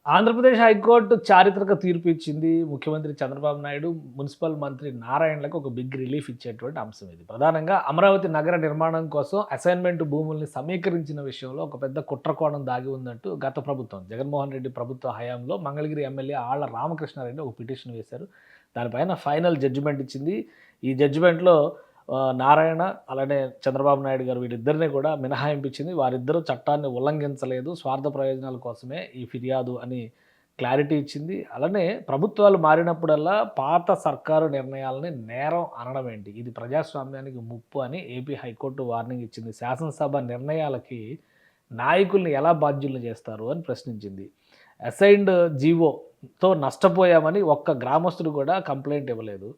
Andhra Pradesh high court చారిత్రక తీర్పు ఇచ్చింది. ముఖ్యమంత్రి చంద్రబాబు నాయుడు, మున్సిపల్ మంత్రి నారాయణలకు ఒక బిగ్ రిలీఫ్ ఇచ్చేటువంటి అంశం ఇది. ప్రధానంగా అమరావతి నగర నిర్మాణం కోసం అసైన్‌మెంట్ భూముల్ని సమీకరించిన విషయంలో ఒక పెద్ద కుట్రకోణం దాగి ఉందంటూ గత ప్రభుత్వం, జగన్మోహన్ రెడ్డి ప్రభుత్వ హయాంలో మంగళగిరి ఎమ్మెల్యే ఆళ్ల రామకృష్ణారెడ్డి ఒక పిటిషన్ వేశారు. దానిపైన ఫైనల్ జడ్జిమెంట్ ఇచ్చింది. ఈ జడ్జిమెంట్‌లో నారాయణ అలానే చంద్రబాబు నాయుడు గారు వీళ్ళిద్దరిని కూడా మినహాయింపించింది. వారిద్దరూ చట్టాన్ని ఉల్లంఘించలేదు. స్వార్థ ప్రయోజనాల కోసమే ఈ ఫిర్యాదు అని క్లారిటీ ఇచ్చింది. అలానే ప్రభుత్వాలు మారినప్పుడల్లా పాత సర్కారు నిర్ణయాలని నేరం అనడం ఏంటి? ఇది ప్రజాస్వామ్యానికి ముప్పు అని ఏపీ హైకోర్టు వార్నింగ్ ఇచ్చింది. శాసనసభ నిర్ణయాలకి నాయకుల్ని ఎలా బాధ్యుల్ని చేస్తారు అని ప్రశ్నించింది. అసైన్డ్ జీవోతో నష్టపోయామని ఒక్క గ్రామస్తుడు కూడా కంప్లైంట్ ఇవ్వలేదు.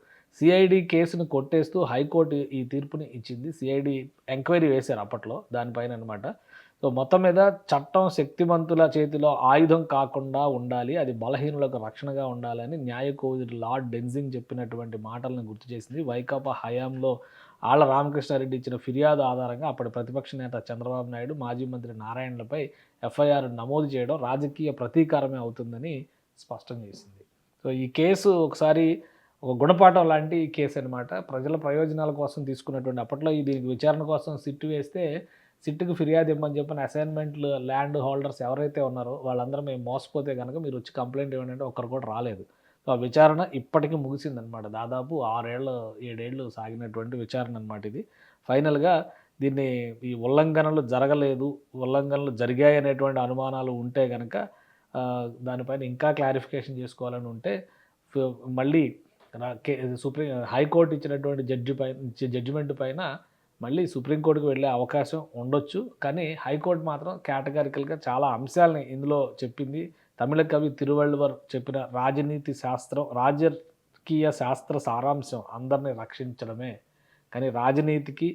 సిఐడి కేసును కొట్టేస్తూ హైకోర్టు ఈ తీర్పుని ఇచ్చింది. సిఐడి ఎంక్వైరీ వేశారు అప్పట్లో దానిపైన అనమాట. సో మొత్తం మీద చట్టం శక్తిమంతుల చేతిలో ఆయుధం కాకుండా ఉండాలి, అది బలహీనులకు రక్షణగా ఉండాలని న్యాయకోవిదుడు లార్డ్ డెన్జింగ్ చెప్పినటువంటి మాటలను గుర్తు చేసింది. వైకాపా హయాంలో ఆళ్ల రామకృష్ణారెడ్డి ఇచ్చిన ఫిర్యాదు ఆధారంగా అప్పటి ప్రతిపక్ష నేత చంద్రబాబు నాయుడు, మాజీ మంత్రి నారాయణలపై ఎఫ్ఐఆర్ నమోదు చేయడం రాజకీయ ప్రతీకారమే అవుతుందని స్పష్టం చేసింది. సో ఈ కేసు ఒకసారి ఒక గుణపాఠం లాంటి కేసు అనమాట. ప్రజల ప్రయోజనాల కోసం తీసుకున్నటువంటి అప్పట్లో దీనికి విచారణ కోసం సిట్ వేస్తే సిట్‌కి ఫిర్యాదు ఇవ్వమని చెప్పిన అసైన్‌మెంట్లు ల్యాండ్ హోల్డర్స్ ఎవరైతే ఉన్నారో వాళ్ళందరూ మేము మోసపోతే గనక మీరు వచ్చి కంప్లెయింట్ ఇవ్వండి అంటే ఒక్కరు కూడా రాలేదు. సో ఆ విచారణ ఇప్పటికి ముగిసిందనమాట. దాదాపు 6 ఏళ్ళు 7 ఏళ్ళు సాగినటువంటి విచారణ అనమాట ఇది. ఫైనల్‌గా దీన్ని ఈ ఉల్లంఘనలు జరగలేదు, ఉల్లంఘనలు జరిగాయనేటువంటి అనుమానాలు ఉంటే గనక దానిపైన ఇంకా క్లారిఫికేషన్ చేసుకోవాలని ఉంటే మళ్ళీ హైకోర్టు ఇచ్చినటువంటి జడ్జిమెంట్ పైన మళ్ళీ సుప్రీంకోర్టుకు వెళ్ళే అవకాశం ఉండొచ్చు. కానీ హైకోర్టు మాత్రం కేటగారికల్గా చాలా అంశాలని ఇందులో చెప్పింది. తమిళ కవి తిరువళ్ళువర్ చెప్పిన రాజకీయ శాస్త్ర సారాంశం అందరిని రక్షించడమే, కానీ రాజనీతికి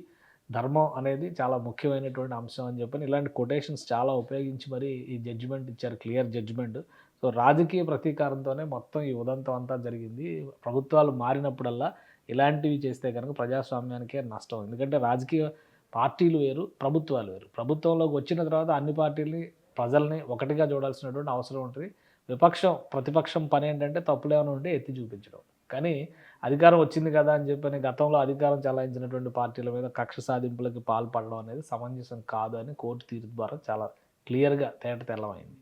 ధర్మం అనేది చాలా ముఖ్యమైనటువంటి అంశం అని చెప్పని ఇలాంటి కొటేషన్స్ చాలా ఉపయోగించి మరి ఈ జడ్జిమెంట్ ఇచ్చారు, క్లియర్ జడ్జిమెంట్. సో రాజకీయ ప్రతీకారంతోనే మొత్తం ఈ ఉదంతం అంతా జరిగింది. ప్రభుత్వాలు మారినప్పుడల్లా ఇలాంటివి చేస్తే కనుక ప్రజాస్వామ్యానికే నష్టం. ఎందుకంటే రాజకీయ పార్టీలు వేరు, ప్రభుత్వాలు వేరు. ప్రభుత్వంలోకి వచ్చిన తర్వాత అన్ని పార్టీలని, ప్రజల్ని ఒకటిగా చూడాల్సినటువంటి అవసరం ఉంటుంది. ప్రతిపక్షం పని ఏంటంటే తప్పులేమైనా ఉంటే ఎత్తి చూపించడం. కానీ అధికారం వచ్చింది కదా అని చెప్పని గతంలో అధికారం చెలాయించినటువంటి పార్టీల మీద కక్ష సాధింపులకి పాల్పడడం అనేది సమంజసం కాదు అని కోర్టు తీర్పు ద్వారా చాలా క్లియర్‌గా తేటతెల్లమైంది.